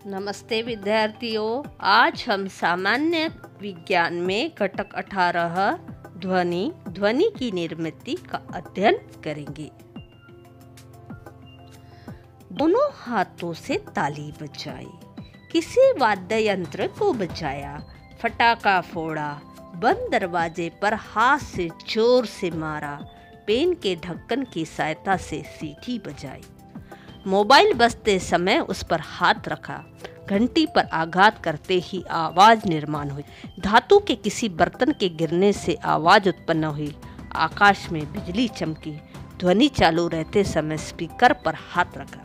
नमस्ते विद्यार्थियों, आज हम सामान्य विज्ञान में घटक 18 ध्वनि की निर्मिति का अध्ययन करेंगे। दोनों हाथों से ताली बजाई, किसी वाद्य यंत्र को बजाया, फटाका फोड़ा, बंद दरवाजे पर हाथ से जोर से मारा, पेन के ढक्कन की सहायता से सीटी बजाई, मोबाइल बजते समय उस पर हाथ रखा, घंटी पर आघात करते ही आवाज निर्माण हुई, धातु के किसी बर्तन के गिरने से आवाज उत्पन्न हुई, आकाश में बिजली चमकी, ध्वनि चालू रहते समय स्पीकर पर हाथ रखा।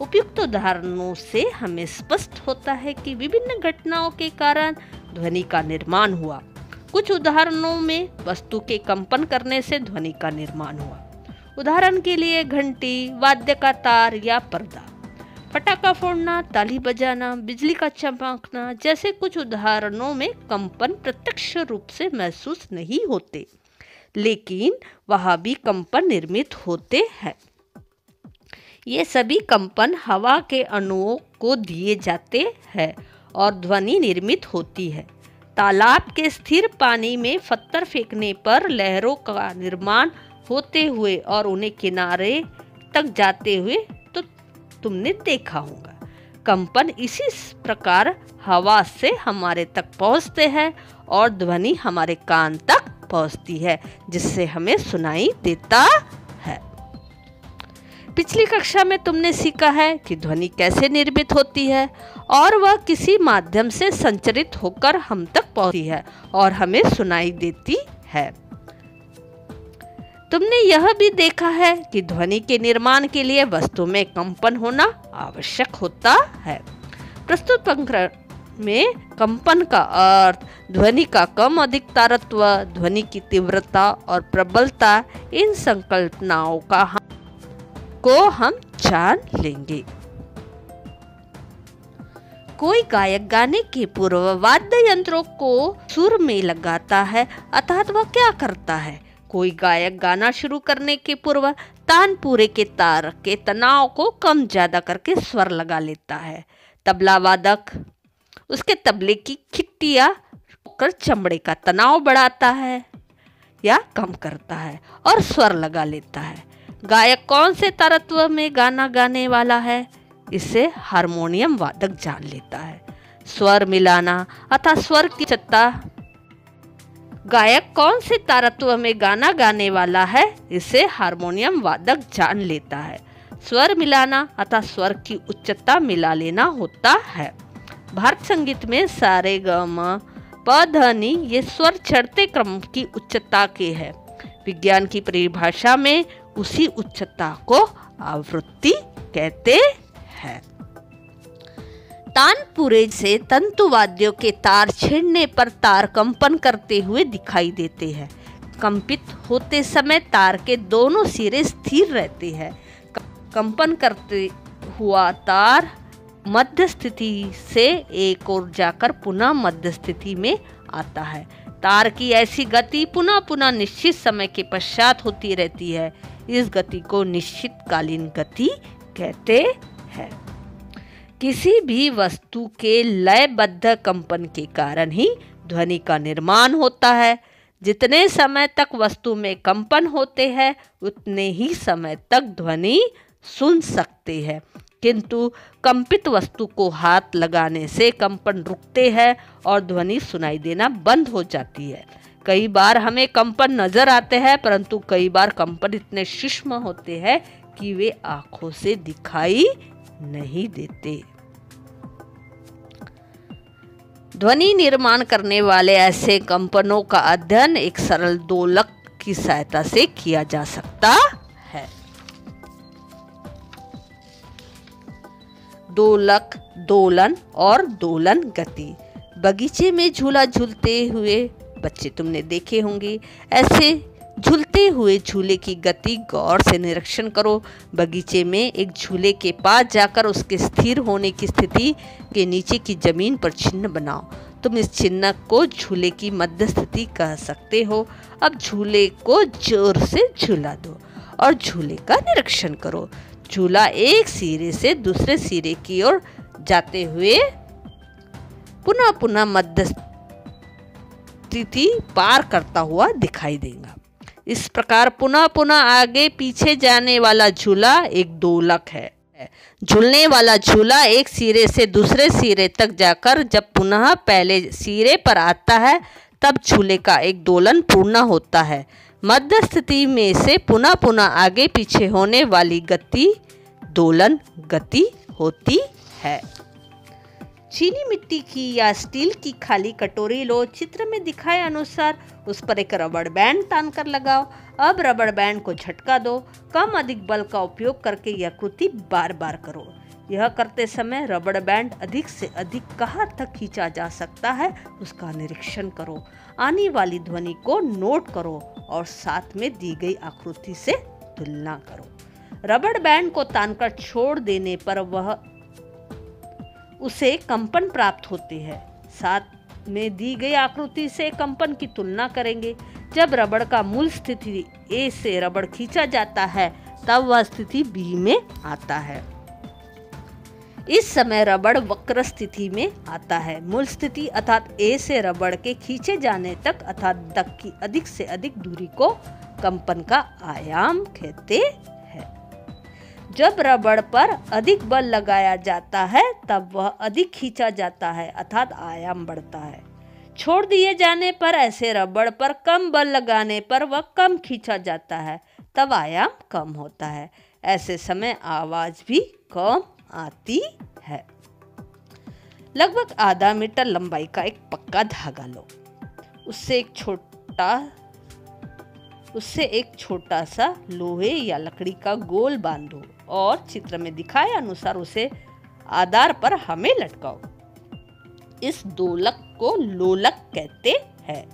उपयुक्त उदाहरणों से हमें स्पष्ट होता है कि विभिन्न घटनाओं के कारण ध्वनि का निर्माण हुआ। कुछ उदाहरणों में वस्तु के कंपन करने से ध्वनि का निर्माण हुआ। उदाहरण के लिए घंटी, वाद्य का तार या पर्दा। फटाका फोड़ना, ताली बजाना, बिजली का चमकना जैसे कुछ उदाहरणों में कंपन प्रत्यक्ष रूप से महसूस नहीं होते, लेकिन वहां भी कंपन निर्मित होते हैं। ये सभी कंपन हवा के अणुओं को दिए जाते हैं और ध्वनि निर्मित होती है। तालाब के स्थिर पानी में पत्थर फेंकने पर लहरों का निर्माण होते हुए और उन्हें किनारे तक जाते हुए तो तुमने देखा होगा। कंपन इसी प्रकार हवा से हमारे तक पहुंचते हैं और ध्वनि हमारे कान तक पहुंचती है, जिससे हमें सुनाई देता है। पिछली कक्षा में तुमने सीखा है कि ध्वनि कैसे निर्मित होती है और वह किसी माध्यम से संचरित होकर हम तक पहुंचती है और हमें सुनाई देती है। तुमने यह भी देखा है कि ध्वनि के निर्माण के लिए वस्तु में कंपन होना आवश्यक होता है। प्रस्तुत प्रकरण में कंपन का अर्थ, ध्वनि का कम अधिक तारत्व, ध्वनि की तीव्रता और प्रबलता, इन संकल्पनाओं को हम जान लेंगे। कोई गायक गाने के पूर्व वाद्य यंत्रों को सुर में लगाता है, अर्थात वह क्या करता है? कोई गायक गाना शुरू करने के पूर्व तानपुरे के तार के तनाव को कम ज्यादा करके स्वर लगा लेता है। तबला वादक उसके तबले की खिट्टियां कर चमड़े का तनाव बढ़ाता है या कम करता है और स्वर लगा लेता है। गायक कौन से तारत्व में गाना गाने वाला है, इसे हारमोनियम वादक जान लेता है। स्वर मिलाना अर्थात स्वर की उच्चता, गायक कौन से तारत्व में गाना गाने वाला है, इसे हारमोनियम वादक जान लेता है। स्वर मिलाना अर्थात स्वर की उच्चता मिला लेना होता है। भारतीय संगीत में सा रे ग म प ध नि ये स्वर चढ़ते क्रम की उच्चता के हैं। विज्ञान की परिभाषा में उसी उच्चता को आवृत्ति कहते हैं। तानपुरे से तंतुवाद्यों के तार छेड़ने पर तार कंपन करते हुए दिखाई देते हैं। कंपित होते समय तार के दोनों सिरे स्थिर रहते हैं। कंपन करते हुआ तार मध्य स्थिति से एक ओर जाकर पुनः मध्य स्थिति में आता है। तार की ऐसी गति पुनः पुनः निश्चित समय के पश्चात होती रहती है। इस गति को निश्चितकालीन गति कहते हैं। किसी भी वस्तु के लयबद्ध कंपन के कारण ही ध्वनि का निर्माण होता है। जितने समय तक वस्तु में कंपन होते हैं, उतने ही समय तक ध्वनि सुन सकते हैं, किंतु कंपित वस्तु को हाथ लगाने से कंपन रुकते हैं और ध्वनि सुनाई देना बंद हो जाती है। कई बार हमें कंपन नजर आते हैं, परंतु कई बार कंपन इतने सूक्ष्म होते हैं कि वे आंखों से दिखाई नहीं देते। ध्वनि निर्माण करने वाले ऐसे कंपनों का अध्ययन एक सरल दोलक की सहायता से किया जा सकता है। दोलक, दोलन और दोलन गति। बगीचे में झूला झूलते हुए बच्चे तुमने देखे होंगे। ऐसे झूलते हुए झूले की गति गौर से निरीक्षण करो। बगीचे में एक झूले के पास जाकर उसके स्थिर होने की स्थिति के नीचे की जमीन पर चिन्ह बनाओ। तुम इस चिन्ह को झूले की मध्य स्थिति कह सकते हो। अब झूले को जोर से झूला दो और झूले का निरीक्षण करो। झूला एक सिरे से दूसरे सिरे की ओर जाते हुए पुनः पुनः मध्य स्थिति पार करता हुआ दिखाई देगा। इस प्रकार पुनः पुनः आगे पीछे जाने वाला झूला एक दोलक है। झूलने वाला झूला एक सिरे से दूसरे सिरे तक जाकर जब पुनः पहले सिरे पर आता है तब झूले का एक दोलन पूर्ण होता है। मध्य स्थिति में से पुनः पुनः आगे पीछे होने वाली गति दोलन गति होती है। चीनी मिट्टी की या स्टील की खाली कटोरी लो, चित्र में दिखाए अनुसार उस पर एक रबड़ बैंड तान कर लगाओ। अब रबड़ बैंड को झटका दो। कम अधिक बल का उपयोग करके यह कृति बार बार करो। यह करते समय रबड़ बैंड अधिक से अधिक कहाँ तक खींचा जा सकता है उसका निरीक्षण करो। आने वाली ध्वनि को नोट करो और साथ में दी गई आकृति से तुलना करो। रबड़ बैंड को तानकर छोड़ देने पर वह उसे कंपन प्राप्त होते हैं। साथ में दी गई आकृति से कंपन की तुलना करेंगे। जब रबड़ का मूल स्थिति ए से रबड़ खींचा जाता है तब वह स्थिति बी में आता है। इस समय रबड़ वक्र स्थिति में आता है। मूल स्थिति अर्थात ए से रबड़ के खींचे जाने तक अर्थात तक की अधिक से अधिक दूरी को कंपन का आयाम कहते हैं। जब रबड़ पर अधिक बल लगाया जाता है तब वह अधिक खींचा जाता है अर्थात आयाम बढ़ता है। छोड़ दिए जाने पर ऐसे रबड़ पर कम बल लगाने पर वह कम खींचा जाता है तब आयाम कम होता है। ऐसे समय आवाज भी कम आती है। लगभग आधा मीटर लंबाई का एक पक्का धागा लो। उससे एक छोटा सा लोहे या लकड़ी का गोल बांधो और चित्र में दिखाए अनुसार उसे आधार पर हमें लटकाओ। इस दोलक को लोलक कहते हैं।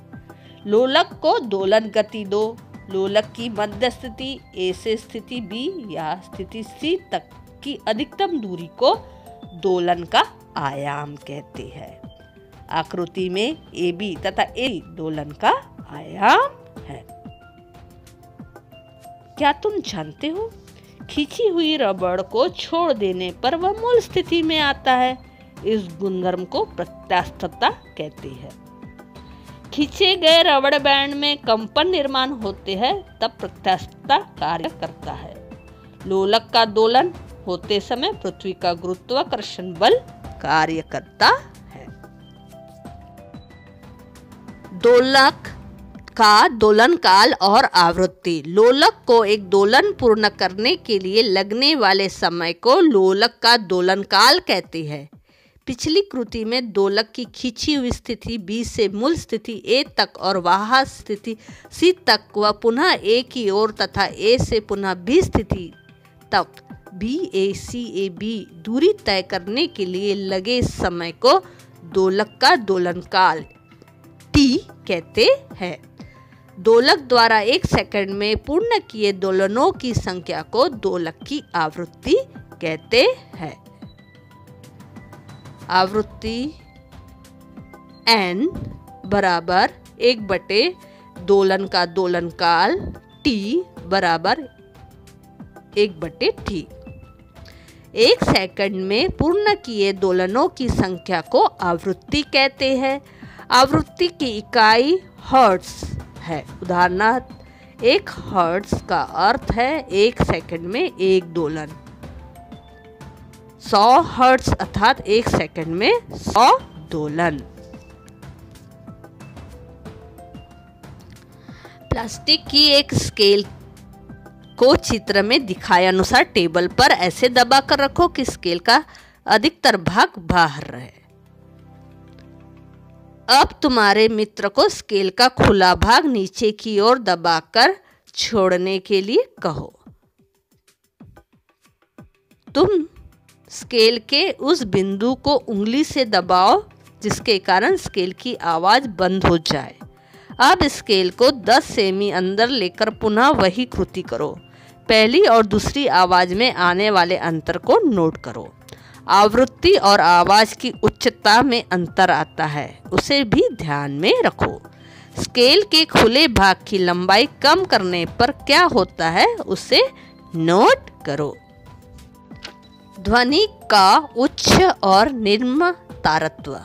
लोलक को दोलन गति दो। लोलक की मध्य स्थिति ए से स्थिति बी या स्थिति सी तक की अधिकतम दूरी को दोलन का आयाम कहते हैं। आकृति में ए बी तथा ए दोलन का आयाम है। क्या तुम जानते हो, खींची हुई रबड़ को छोड़ देने पर वह मूल स्थिति में आता है। इस गुणधर्म को प्रत्यास्थता कहते हैं। खींचे गए रबड़ बैंड में कंपन निर्माण होते हैं तब प्रत्यास्थता कार्य करता है। लोलक का दोलन होते समय पृथ्वी का गुरुत्वाकर्षण बल कार्य करता है। दोलक का दोलन काल और आवृत्ति। लोलक को एक दोलन पूर्ण करने के लिए लगने वाले समय को लोलक का दोलन काल कहते हैं। पिछली कृति में दोलक की खींची हुई स्थिति बी से मूल स्थिति ए तक और वहां स्थिति सी तक व पुनः ए की ओर तथा ए से पुनः बी स्थिति तक B A C A B दूरी तय करने के लिए लगे समय को दोलक का दोलन काल टी कहते हैं। दोलक द्वारा एक सेकंड में पूर्ण किए दोलनों की संख्या को दोलक की आवृत्ति कहते हैं। आवृत्ति n बराबर 1/, दोलन का दोलन काल t बराबर 1/t। एक सेकंड में पूर्ण किए दोलनों की संख्या को आवृत्ति कहते हैं। आवृत्ति की इकाई हर्ट्ज है। उदाहरणार्थ 1 हर्ट्ज का अर्थ है 1 सेकंड में 1 दोलन। 100 हर्ट्ज अर्थात 1 सेकंड में 100 दोलन। प्लास्टिक की एक स्केल को चित्र में दिखाए अनुसार टेबल पर ऐसे दबा कर रखो कि स्केल का अधिकतर भाग बाहर रहे। अब तुम्हारे मित्र को स्केल का खुला भाग नीचे की ओर दबाकर छोड़ने के लिए कहो। तुम स्केल के उस बिंदु को उंगली से दबाओ जिसके कारण स्केल की आवाज बंद हो जाए। अब स्केल को 10 सेमी अंदर लेकर पुनः वही कृति करो। पहली और दूसरी आवाज में आने वाले अंतर को नोट करो। आवृत्ति और आवाज की उच्चता में अंतर आता है, उसे भी ध्यान में रखो। स्केल के खुले भाग की लंबाई कम करने पर क्या होता है उसे नोट करो। ध्वनि का उच्च और निम्न तारत्व।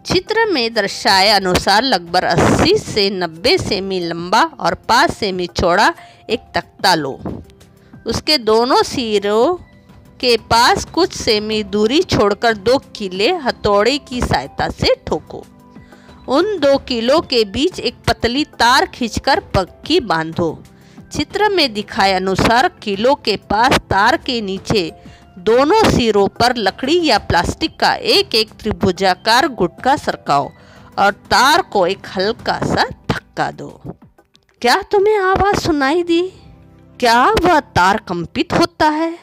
चित्र में दर्शाए अनुसार लगभग 80 से 90 सेमी लंबा और 5 सेमी चौड़ा एक तख्ता लो। उसके दोनों सिरों के पास कुछ सेमी दूरी छोड़कर 2 कीले हथौड़े की सहायता से ठोको। उन 2 कीलों के बीच एक पतली तार खींचकर पक्की बांधो। चित्र में दिखाए अनुसार कीलों के पास तार के नीचे दोनों सिरों पर लकड़ी या प्लास्टिक का एक एक त्रिभुजाकार गुटका सरकाओ और तार को एक हल्का सा धक्का दो। क्या तुम्हें आवाज सुनाई दी? क्या वह तार कंपित होता है?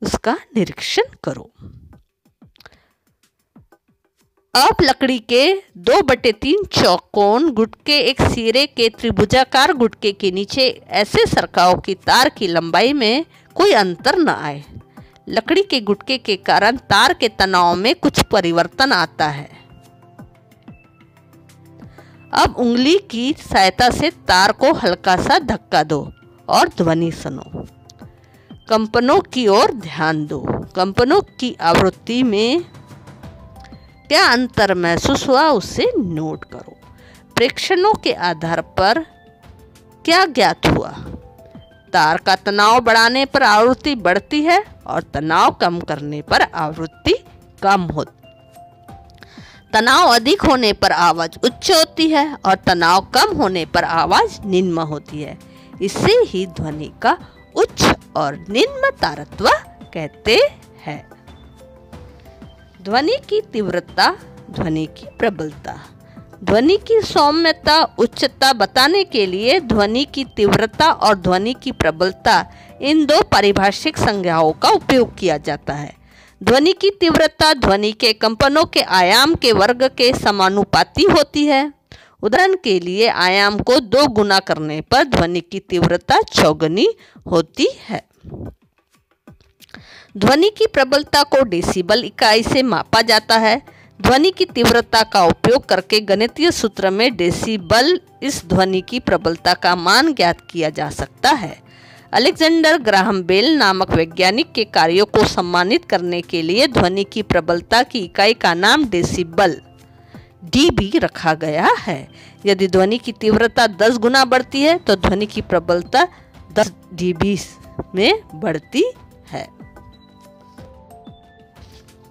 उसका निरीक्षण करो। अब लकड़ी के 2/3 चौकोन गुटके एक सिरे के त्रिभुजाकार गुटके के नीचे ऐसे सरकाओ कि तार की लंबाई में कोई अंतर न आए। लकड़ी के गुटके के कारण तार के तनाव में कुछ परिवर्तन आता है। अब उंगली की सहायता से तार को हल्का सा धक्का दो और ध्वनि सुनो। कंपनों की ओर ध्यान दो। कंपनों की आवृत्ति में क्या अंतर महसूस हुआ उसे नोट करो। प्रेक्षणों के आधार पर क्या ज्ञात हुआ? तार का तनाव बढ़ाने पर आवृत्ति बढ़ती है और तनाव कम करने पर आवृत्ति कम होती। तनाव अधिक होने पर आवाज उच्च होती है और तनाव कम होने पर आवाज निम्न होती है। इसे ही ध्वनि का उच्च और निम्न तारत्व कहते हैं। ध्वनि की तीव्रता, ध्वनि की प्रबलता। ध्वनि की सौम्यता, उच्चता बताने के लिए ध्वनि की तीव्रता और ध्वनि की प्रबलता इन 2 पारिभाषिक संज्ञाओं का उपयोग किया जाता है। ध्वनि की तीव्रता ध्वनि के कंपनों के आयाम के वर्ग के समानुपाती होती है। उदाहरण के लिए आयाम को 2 गुना करने पर ध्वनि की तीव्रता 4 गुनी होती है। ध्वनि की प्रबलता को डेसिबल इकाई से मापा जाता है। ध्वनि की तीव्रता का उपयोग करके गणितीय सूत्र में डेसिबल इस ध्वनि की प्रबलता का मान ज्ञात किया जा सकता है। अलेक्जेंडर ग्राहम बेल नामक वैज्ञानिक के कार्यों को सम्मानित करने के लिए ध्वनि की प्रबलता की इकाई का नाम डेसिबल डीबी रखा गया है। यदि ध्वनि की तीव्रता 10 गुना बढ़ती है तो ध्वनि की प्रबलता 10 डीबी में बढ़ती है।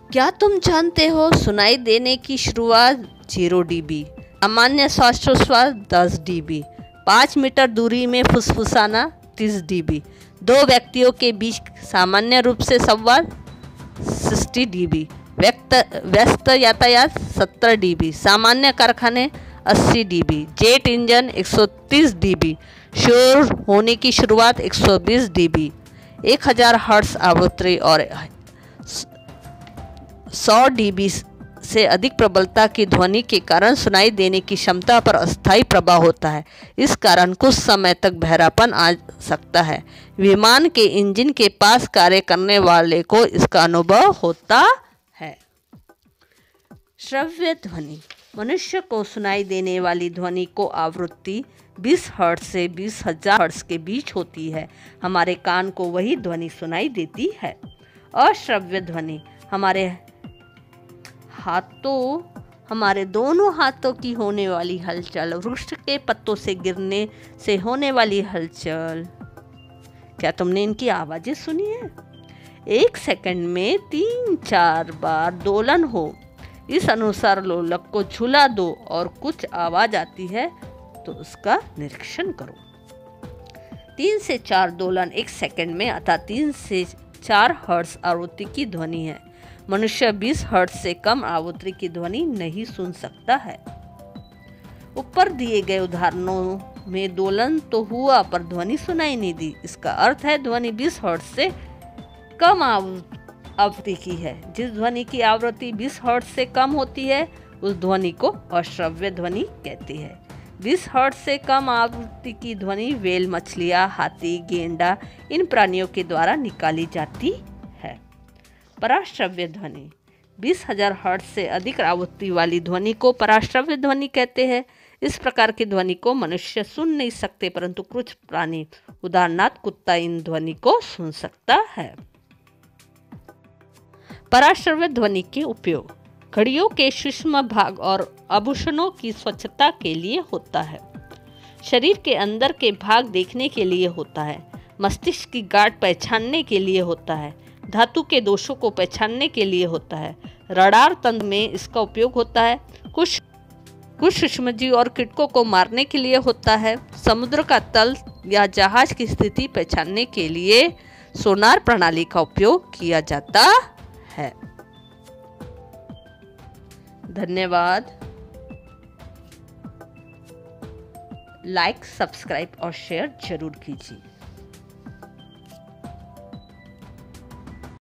क्या तुम जानते हो सुनाई देने की शुरुआत 0 डीबी, सामान्य श्वासोच्छ्वास 10 डीबी, 5 मीटर दूरी में फुसफुसाना 30 डीबी, 2 व्यक्तियों के बीच सामान्य रूप से संवाद 60 डीबी, व्यस्त यातायात 70 डीबी, सामान्य कारखाने 80 डीबी, जेट इंजन 130 डीबी, शोर होने की शुरुआत 120 डीबी, 1000 हर्ट्ज आवृत्ति और 100 डीबी से अधिक प्रबलता की ध्वनि के कारण सुनाई देने की क्षमता पर अस्थायी प्रभाव होता है। इस कारण कुछ समय तक बहरापन आ सकता है। विमान के इंजन के पास कार्य करने वाले को इसका अनुभव होता है। श्रव्य ध्वनि। मनुष्य को सुनाई देने वाली ध्वनि को आवृत्ति 20 हर्ट्ज से 20,000 हर्ट्ज के बीच होती है। हमारे कान को वही ध्वनि सुनाई देती है। अश्रव्य ध्वनि। हमारे दोनों हाथों की होने वाली हलचल, वृक्ष के पत्तों से गिरने से होने वाली हलचल। क्या तुमने इनकी आवाजें सुनी है? 1 सेकंड में 3-4 बार दोलन हो। इस अनुसार लोलक को झुला दो और कुछ आवाज आती है तो उसका निरीक्षण करो। 3 से 4 दोलन 1 सेकंड में अर्थात 3 से 4 हर्ट्ज आवृत्ति की ध्वनि है। मनुष्य 20 हर्ट्ज से कम आवृत्ति की ध्वनि नहीं सुन सकता है। ऊपर दिए गए उदाहरणों में दोलन तो हुआ पर ध्वनि सुनाई नहीं दी। इसका अर्थ है ध्वनि 20 हर्ट्ज से कम आवृत्ति की है। जिस ध्वनि की आवृत्ति 20 हर्ट्ज से कम होती है उस ध्वनि को अश्रव्य ध्वनि कहते हैं। 20 हर्ट्ज से कम आवृत्ति की ध्वनि व्हेल मछलियाँ, हाथी, गेंडा इन प्राणियों के द्वारा निकाली जाती है। पराश्रव्य ध्वनि। 20,000 हर्ट्ज से अधिक आवृत्ति वाली ध्वनि को पराश्रव्य ध्वनि कहते हैं। इस प्रकार की ध्वनि को मनुष्य सुन नहीं सकते परंतु कुछ प्राणी उदाहरणार्थ कुत्ता इन ध्वनि को सुन सकता है। पराश्रव्य ध्वनि के उपयोग घड़ियों के सूक्ष्म भाग और आभूषणों की स्वच्छता के लिए होता है। शरीर के अंदर के भाग देखने के लिए होता है। मस्तिष्क की गांठ पहचानने के लिए होता है। धातु के दोषों को पहचानने के लिए होता है। रडार तंत्र में इसका उपयोग होता है। कुछ सूक्ष्मजीव और कीटकों को मारने के लिए होता है। समुद्र का तल या जहाज की स्थिति पहचानने के लिए सोनार प्रणाली का उपयोग किया जाता है। धन्यवाद। लाइक, सब्सक्राइब और शेयर जरूर कीजिए।